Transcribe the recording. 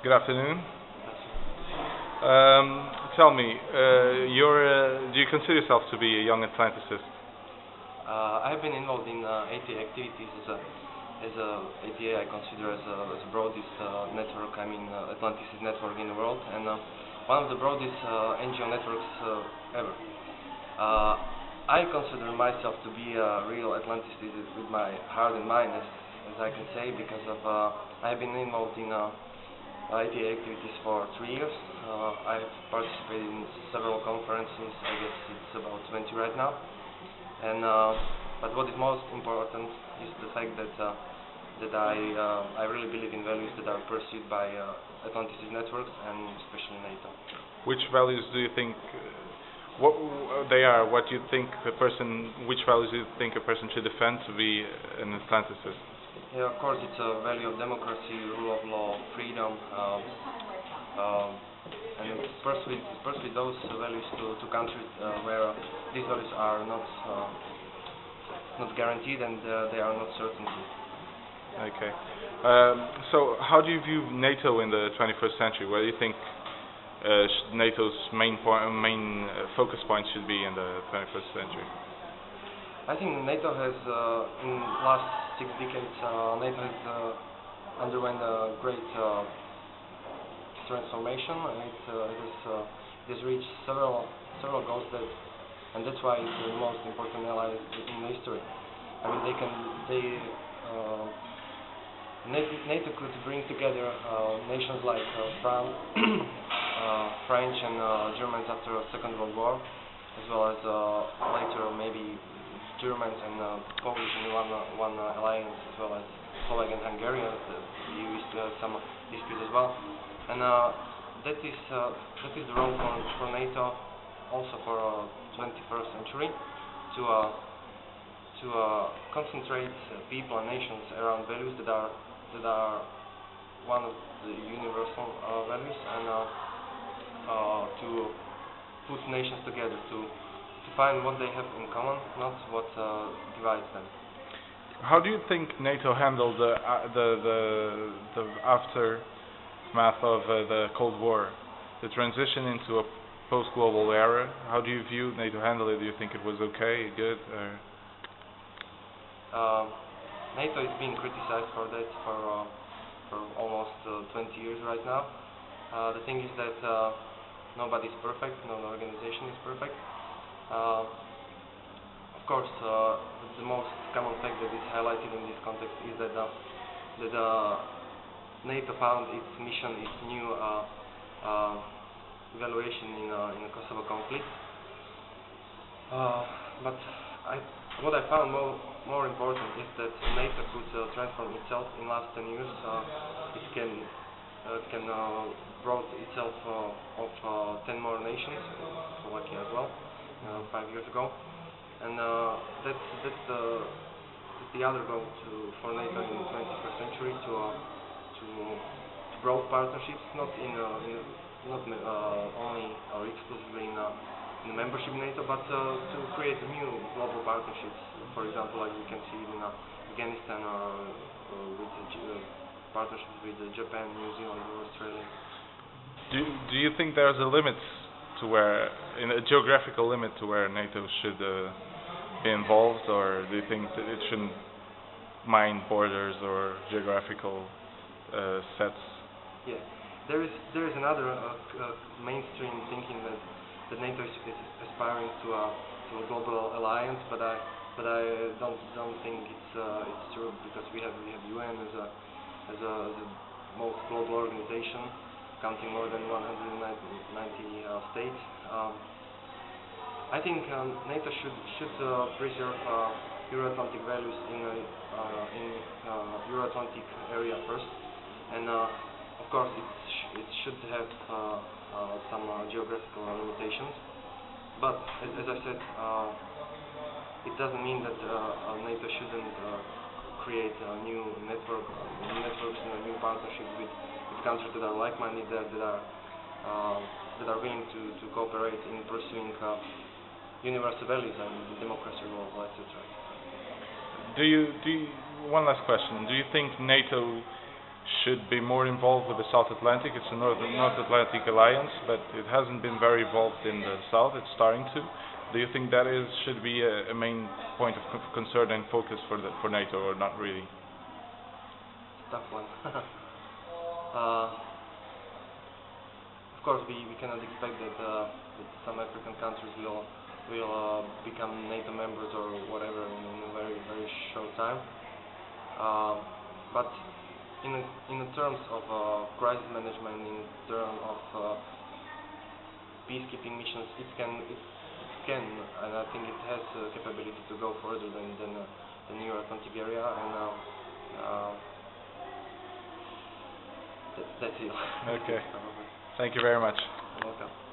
Good afternoon. Tell me, do you consider yourself to be a young Atlanticist? I have been involved in ATA activities as a ATA. I consider as a broadest network. I mean, Atlanticist network in the world, and one of the broadest NGO networks ever. I consider myself to be a real Atlanticist with my heart and mind, as I can say, because of I have been involved in ATA activities for 3 years. I have participated in several conferences. I guess it's about 20 right now. And but what is most important is the fact that I really believe in values that are pursued by Atlanticist networks and especially NATO. Which values do you think what they are? What do you think which values do you think a person should defend to be an Atlanticist? Yeah, of course, it's a value of democracy, rule of law, freedom, and pursue those values to countries where these values are not guaranteed and they are not certainty. Okay. So, how do you view NATO in the 21st century? Where do you think NATO's main focus points should be in the 21st century? I think NATO has, in the last 6 decades, NATO has underwent a great transformation, and it has reached several goals and that's why it's the most important ally in history. I mean, NATO could bring together nations like France, French and Germans after the Second World War, as well as later maybe Germans and Polish in one alliance, as well as Slovak and Hungarian. We used to have some disputes as well, and that is the role for NATO, also for 21st century, to concentrate people and nations around values that are one of the universal values, and to put nations together to find what they have in common, not what divides them. How do you think NATO handled the aftermath of the Cold War, the transition into a post-global era? How do you view NATO handle it? Do you think it was okay, good? NATO is being criticized for that for almost 20 years right now. The thing is that nobody is perfect, no organization is perfect. Of course, the most common fact that is highlighted in this context is that NATO found its mission, its new evaluation in the Kosovo conflict. But what I found more important is that NATO could transform itself in the last 10 years. It can brought itself of 10 more nations, Slovakia as well. 5 years ago, and that's the other goal for NATO in the 21st century, to broad partnerships, not only or exclusively in the membership of NATO, but to create new global partnerships. For example, like we can see in Afghanistan, or with partnerships with Japan, New Zealand, or Australia. Do you think there's a limit to a geographical limit to where NATO should be involved, or do you think that it shouldn't mind borders or geographical sets? Yeah, there is another mainstream thinking that NATO is aspiring to a global alliance, but I don't think it's true, because we have UN as a most global organization, counting more than 190 states. I think NATO should preserve Euro-Atlantic values in Euro-Atlantic area first, and of course it should have some geographical limitations. But as I said, it doesn't mean that NATO shouldn't create new networks and new partnerships with countries that are like-minded, that are willing to cooperate in pursuing universal values and democracy, rule of law, etc. One last question: do you think NATO should be more involved with the South Atlantic. It's a North Atlantic alliance, but it hasn't been very involved in the South. It's starting to. Do you think that should be a main point of concern and focus for NATO, or not really? Tough one. Of course, we cannot expect that some African countries will become NATO members or whatever in a very very short time. But in terms of crisis management, in terms of peacekeeping missions, it can, and I think it has the capability to go further than the New Atlantic area, and that's it. Okay. Thank you very much. You're welcome.